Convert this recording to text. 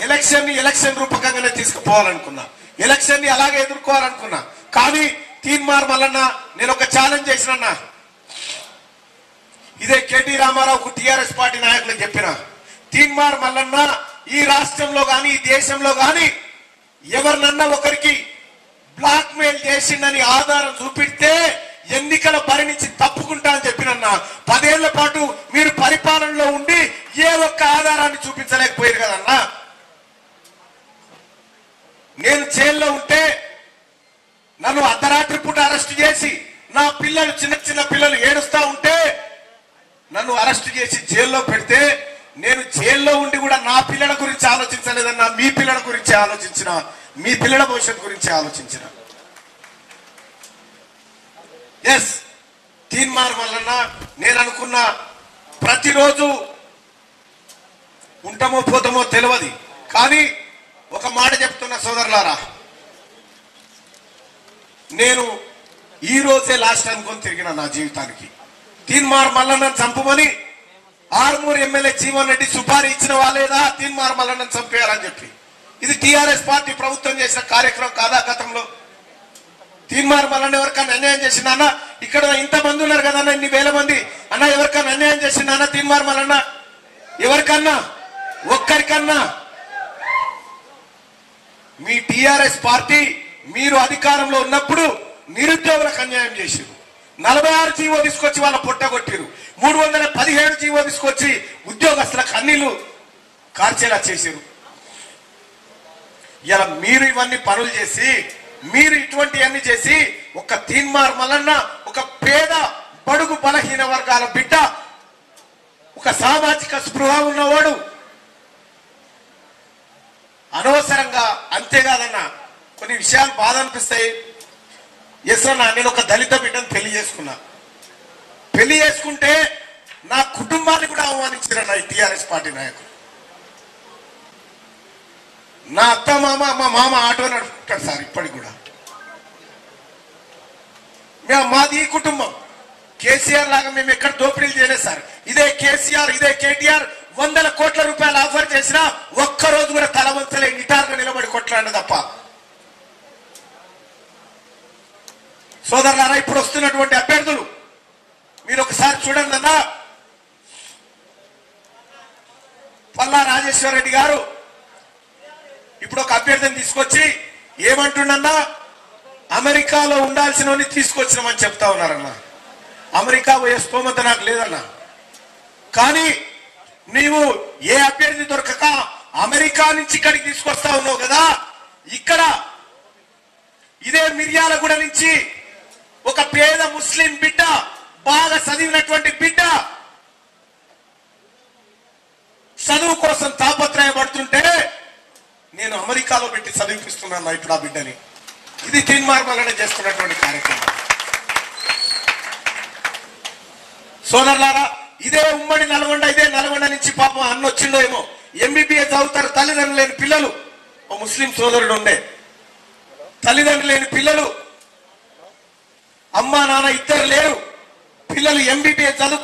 Election రూపకంగానే తీసుకుపోవాలనుకున్నా, election ని అలాగే ఎదుర్కోవాలనుకున్నా. కానీ తీన్మార్ మల్లన్న నేను ఒక ఛాలెంజ్ చేసినన్నా, ఇదే కేటీ రామారావుకు టిఆర్ఎస్ పార్టీ నాయకులకు చెప్పిన, తీన్మార్ మల్లన్న ఈ రాష్ట్రంలో గాని ఈ దేశంలో గాని ఎవరినన్నా ఒకరికి బ్లాక్ మెయిల్ చేసిందని ఆధారం చూపిస్తే ఎన్నికల బరి నుంచి తప్పుకుంటా అని చెప్పినన్నా. 10 ఏళ్ల పాటు మీరు పరిపాలనలో ఉండి ఏ ఒక్క ఆధారాన్ని చూపించలేకపోయారు కదన్నా. నేను జైల్లో ఉంటే నన్ను అర్ధరాత్రి పూట అరెస్ట్ చేసి నా పిల్లలు చిన్న పిల్లలు ఏడుస్తా ఉంటే నన్ను అరెస్ట్ చేసి జైల్లో పెడితే నేను జైల్లో ఉండి కూడా నా పిల్లల గురించి ఆలోచించలేదన్నా. మీ పిల్లల గురించి ఆలోచించిన, మీ పిల్లల భవిష్యత్తు గురించి ఆలోచించిన. ఎస్, తీన్మార్ మల్లన్న నేను అనుకున్న ప్రతిరోజు ఉంటామో పోతామో తెలియదు, కానీ ఒక మాట చెప్తున్నా సోదరులారా, నేను ఈ రోజే లాస్ట్ అనుకొని తిరిగిన నా జీవితానికి. తీన్మార్ మల్లన్నను చంపమని ఆర్మూర్ ఎమ్మెల్యే జీవన్ రెడ్డి సుపారీ ఇచ్చిన వాళ్ళేదా తీన్మార్ మల్లన్నను చంపేయాలని చెప్పి? ఇది టిఆర్ఎస్ పార్టీ ప్రభుత్వం చేసిన కార్యక్రమం కాదా గతంలో? తీన్మార్ మల్లన్న ఎవరికన్నా అన్యాయం చేసిందా అన్న? ఇక్కడ ఇంతమంది ఉన్నారు కదన్నా, ఇన్ని వేల మంది అన్న, ఎవరికన్నా అన్యాయం చేసిందా అన్న తీన్మార్ మల్లన్న? ఎవరికన్నా ఒక్కరికన్నా? మీ టిఆర్ఎస్ పార్టీ మీరు అధికారంలో ఉన్నప్పుడు నిరుద్యోగులకు అన్యాయం చేశారు. 46 జీవో తీసుకొచ్చి వాళ్ళ పొట్టగొట్టారు. 317 జీవో తీసుకొచ్చి ఉద్యోగస్తులకు అన్నిలు కార్చేలా చేశారు. ఇలా మీరు ఇవన్నీ పనులు చేసి, మీరు ఇటువంటివన్నీ చేసి, ఒక తీన్మార్ మల్లన్న ఒక పేద బడుగు బలహీన వర్గాల బిడ్డ, ఒక సామాజిక స్పృహ ఉన్నవాడు అనవసరంగా. అంతేకాదన్నా, కొన్ని విషయాలు బాధ అనిపిస్తాయి. ఎస్ అన్నా, నేను ఒక దళిత బిడ్డను పెళ్లి చేసుకున్నా. పెళ్లి చేసుకుంటే నా కుటుంబాన్ని కూడా అవమానించారన్న ఈ టిఆర్ఎస్ పార్టీ నాయకులు. నా అత్త మామ, మా మామ ఆటో నడుపుకుంటాడు సార్ ఇప్పటికి కూడా. మాది ఈ కుటుంబం. కేసీఆర్ లాగా మేము ఎక్కడ దోపిడీలు చేయలేదు సార్. ఇదే కేసీఆర్, ఇదే కేటీఆర్ 100 కోట్ల రూపాయలు ఆఫర్ చేసినా ఒక్కరోజు కూడా తలవంచలే, నిటారుగా నిలబడి కొట్లాడిన తప్ప. సోదరులారా, ఇప్పుడు వస్తున్నటువంటి అభ్యర్థులు మీరు ఒకసారి చూడండి అన్నా. పల్లా రాజేశ్వర రెడ్డి గారు ఇప్పుడు ఒక అభ్యర్థిని తీసుకొచ్చి ఏమంటుండన్నా, అమెరికాలో ఉండాల్సిన తీసుకొచ్చినామని చెప్తా ఉన్నారన్నా. అమెరికా పోయే స్తోమత నాకు లేదన్నా. కానీ నీవు ఏ అభ్యర్థి దొరకక అమెరికా నుంచి ఇక్కడికి తీసుకొస్తా ఉన్నావు కదా. ఇక్కడ ఇదే మిర్యాలగూడ నుంచి ఒక పేద ముస్లిం బిడ్డ, బాగా చదివినటువంటి బిడ్డ, చదువు కోసం తాపత్రయపడుతుంటే నేను అమెరికాలో పెట్టి చదివిపిస్తున్నాను ఇప్పుడు ఆ బిడ్డని. ఇది తీన్మార్ మల్లన్న చేస్తున్నటువంటి కార్యక్రమం. సోదరులారా, ఇదే ఉమ్మడి నల్గొండ, ఇదే నల్గొండ నుంచి పాపం అన్న వచ్చిందో ఏమో, ఎంబీబీఎస్ చదువుతారు తల్లిదండ్రులు లేని పిల్లలు. ఓ ముస్లిం సోదరుడు ఉండే, తల్లిదండ్రులు లేని పిల్లలు, అమ్మా నాన్న ఇద్దరు లేరు, పిల్లలు ఎంబీబీఎస్ చదువుకుంటారు.